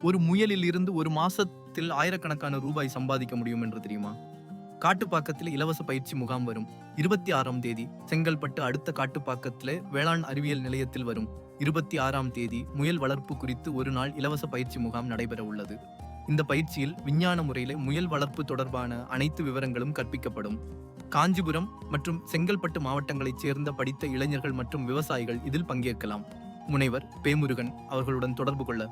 ஒரு முயலில் இருந்து ஒரு மாசத்தில் ஆயிரக்கணக்கான ரூபாய் சம்பாதிக்க முடியும் என்று தெரியுமா? காட்டுப்பாக்கத்தில் இலவச பயிற்சி முகாம் வரும் 26ஆம் தேதி. செங்கல்பட்டு அடுத்த காட்டுப்பாக்கத்தில் வேளாண் அறிவியல் நிலையத்தில் வரும் 26ஆம் தேதி முயல் வளர்ப்பு குறித்து ஒரு நாள் இலவச பயிற்சி முகாம் நடைபெற உள்ளது. இந்த பயிற்சியில் விஞ்ஞான முறையில் முயல் வளர்ப்பு தொடர்பான அனைத்து விவரங்களும் கற்பிக்கப்படும். காஞ்சிபுரம் மற்றும் செங்கல்பட்டு மாவட்டங்களைச் சேர்ந்த படித்த இளைஞர்கள் மற்றும் விவசாயிகள் இதில் பங்கேற்கலாம். முனைவர் பேமுருகன் அவர்களுடன் தொடர்பு கொள்ள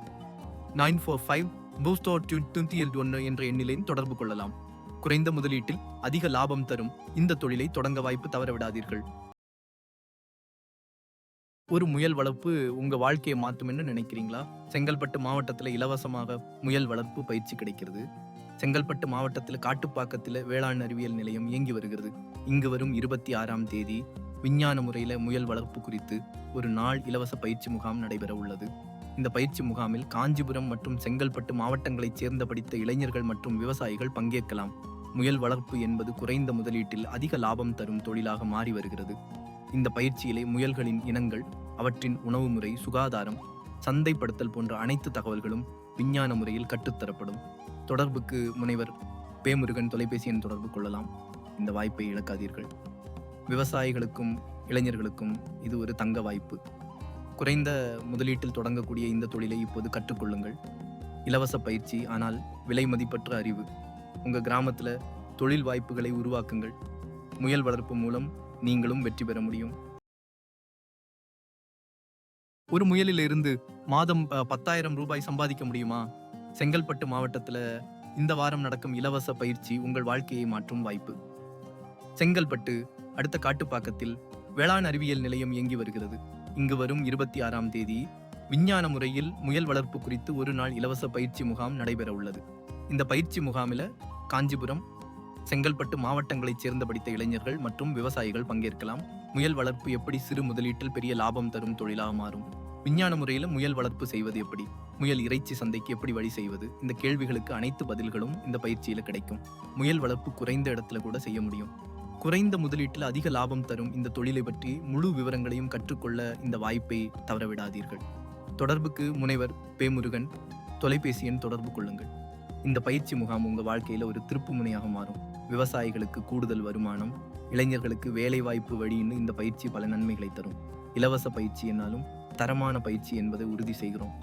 945 என்ற எண்ணிலையும் தொடர்பு கொள்ளலாம். குறைந்த முதலீட்டில் அதிக லாபம் தரும் இந்த தொழிலை தொடங்க வாய்ப்பு தவறவிடாதீர்கள். ஒரு முயல் வளர்ப்பு உங்க வாழ்க்கையை மாற்றும்னு நினைக்கிறீங்களா? செங்கல்பட்டு மாவட்டத்தில் இலவசமாக முயல் வளர்ப்பு பயிற்சி கிடைக்கிறது. செங்கல்பட்டு மாவட்டத்தில் காட்டுப்பாக்கத்தில் வேளாண் அறிவியல் நிலையம் இயங்கி வருகிறது. இங்கு வரும் 26ஆம் தேதி விஞ்ஞான முறையில் முயல் வளர்ப்பு குறித்து ஒரு நாள் இலவச பயிற்சி முகாம் நடைபெற உள்ளது. இந்த பயிற்சி முகாமில் காஞ்சிபுரம் மற்றும் செங்கல்பட்டு மாவட்டங்களைச் சேர்ந்த படித்த இளைஞர்கள் மற்றும் விவசாயிகள் பங்கேற்கலாம். முயல் வளர்ப்பு என்பது குறைந்த முதலீட்டில் அதிக லாபம் தரும் தொழிலாக மாறி வருகிறது. இந்த பயிற்சியிலே முயல்களின் இனங்கள், அவற்றின் உணவு முறை, சுகாதாரம், சந்தைப்படுத்தல் போன்ற அனைத்து தகவல்களும் விஞ்ஞான முறையில் கற்றுத்தரப்படும். தொடர்புக்கு முனைவர் பேமுருகன் தொலைபேசி எண் தொடர்பு கொள்ளலாம். இந்த வாய்ப்பை இழக்காதீர்கள். விவசாயிகளுக்கும் இளைஞர்களுக்கும் இது ஒரு தங்க வாய்ப்பு. குறைந்த முதலீட்டில் தொடங்கக்கூடிய இந்த தொழிலை இப்போது கற்றுக்கொள்ளுங்கள். இலவச பயிற்சி, ஆனால் விலை மதிப்பற்ற அறிவு. உங்கள் கிராமத்தில் தொழில் வாய்ப்புகளை உருவாக்குங்கள். முயல் வளர்ப்பு மூலம் நீங்களும் வெற்றி பெற முடியும். ஒரு முயலில் இருந்து மாதம் 10,000 ரூபாய் சம்பாதிக்க முடியுமா? செங்கல்பட்டு மாவட்டத்தில் இந்த வாரம் நடக்கும் இலவச பயிற்சி உங்கள் வாழ்க்கையை மாற்றும் வாய்ப்பு. செங்கல்பட்டு அடுத்த காட்டுப்பாக்கத்தில் வேளாண் அறிவியல் நிலையம் இயங்கி வருகிறது. இங்கு வரும் 26ஆம் தேதி விஞ்ஞான முறையில் முயல் வளர்ப்பு குறித்து ஒரு நாள் இலவச பயிற்சி முகாம் நடைபெற உள்ளது. இந்த பயிற்சி முகாமில் காஞ்சிபுரம், செங்கல்பட்டு மாவட்டங்களைச் சேர்ந்த படித்த இளைஞர்கள் மற்றும் விவசாயிகள் பங்கேற்கலாம். முயல் வளர்ப்பு எப்படி சிறு முதலீட்டில் பெரிய லாபம் தரும் தொழிலாக மாறும்? விஞ்ஞான முறையில் முயல் வளர்ப்பு செய்வது எப்படி? முயல் இறைச்சி சந்தைக்கு எப்படி வழி செய்வது? இந்த கேள்விகளுக்கு அனைத்து பதில்களும் இந்த பயிற்சியில் கிடைக்கும். முயல் வளர்ப்பு குறைந்த இடத்துல கூட செய்ய முடியும். குறைந்த முதலீட்டில் அதிக லாபம் தரும் இந்த தொழிலை பற்றி முழு விவரங்களையும் கற்றுக்கொள்ள இந்த வாய்ப்பை தவறவிடாதீர்கள். தொடர்புக்கு முனைவர் பேமுருகன் தொலைபேசி எண் தொடர்பு கொள்ளுங்கள். இந்த பயிற்சி முகாம் உங்கள் வாழ்க்கையில் ஒரு திருப்பு முனையாக மாறும். விவசாயிகளுக்கு கூடுதல் வருமானம், இளைஞர்களுக்கு வேலை வாய்ப்பு வழின்னு இந்த பயிற்சி பல நன்மைகளை தரும். இலவச பயிற்சி என்னாலும் தரமான பயிற்சி என்பதை உறுதி செய்கிறோம்.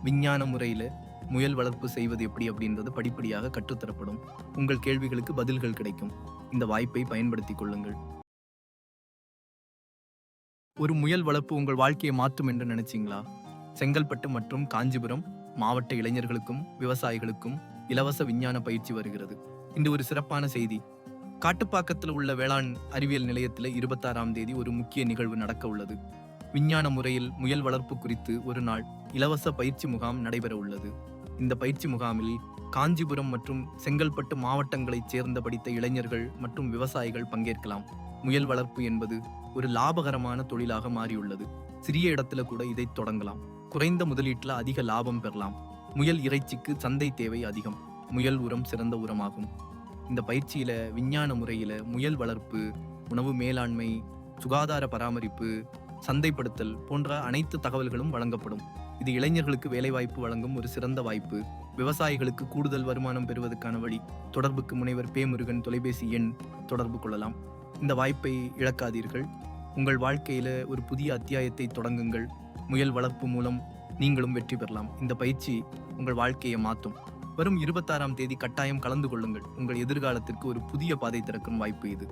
விஞ்ஞான முறையில் முயல் வளர்ப்பு செய்வது எப்படி அப்படின்றது படிப்படியாக கற்றுத்தரப்படும். உங்கள் கேள்விகளுக்கு பதில்கள் கிடைக்கும். இந்த வாய்ப்பை பயன்படுத்திக் கொள்ளுங்கள். ஒரு முயல் வளர்ப்பு உங்கள் வாழ்க்கையை மாற்றும் என்று நினைச்சீங்களா? செங்கல்பட்டு மற்றும் காஞ்சிபுரம் மாவட்ட இளைஞர்களுக்கும் விவசாயிகளுக்கும் இலவச விஞ்ஞான பயிற்சி வருகிறது. இன்று ஒரு சிறப்பான செய்தி. காட்டுப்பாக்கத்தில் உள்ள வேளாண் அறிவியல் நிலையத்தில் 26ஆம் தேதி ஒரு முக்கிய நிகழ்வு நடக்க உள்ளது. விஞ்ஞான முறையில் முயல் வளர்ப்பு குறித்து ஒரு நாள் இலவச பயிற்சி முகாம் நடைபெற உள்ளது. இந்த பயிற்சி முகாமில் காஞ்சிபுரம் மற்றும் செங்கல்பட்டு மாவட்டங்களைச் சேர்ந்த படித்த இளைஞர்கள் மற்றும் விவசாயிகள் பங்கேற்கலாம். முயல் வளர்ப்பு என்பது ஒரு லாபகரமான தொழிலாக மாறியுள்ளது. சிறிய இடத்துல கூட இதை தொடங்கலாம். குறைந்த முதலீட்டில் அதிக லாபம் பெறலாம். முயல் இறைச்சிக்கு சந்தை தேவை அதிகம். முயல் உரம் சிறந்த உரமாகும். இந்த பயிற்சியில விஞ்ஞான முறையில முயல் வளர்ப்பு, உணவு மேலாண்மை, சுகாதார பராமரிப்பு, சந்தைப்படுத்தல் போன்ற அனைத்து தகவல்களும் வழங்கப்படும். இது இளைஞர்களுக்கு வேலைவாய்ப்பு வழங்கும் ஒரு சிறந்த வாய்ப்பு. விவசாயிகளுக்கு கூடுதல் வருமானம் பெறுவதற்கான வழி. தொடர்புக்கு முனைவர் பேமுருகன் தொலைபேசி எண் தொடர்பு கொள்ளலாம். இந்த வாய்ப்பை இழக்காதீர்கள். உங்கள் வாழ்க்கையில ஒரு புதிய அத்தியாயத்தை தொடங்குங்கள். முயல் வளர்ப்பு மூலம் நீங்களும் வெற்றி பெறலாம். இந்த பயிற்சி உங்கள் வாழ்க்கையை மாற்றும். வரும் 26ஆம் தேதி கட்டாயம் கலந்து கொள்ளுங்கள். உங்கள் எதிர்காலத்திற்கு ஒரு புதிய பாதை திறக்கும் வாய்ப்பு இது.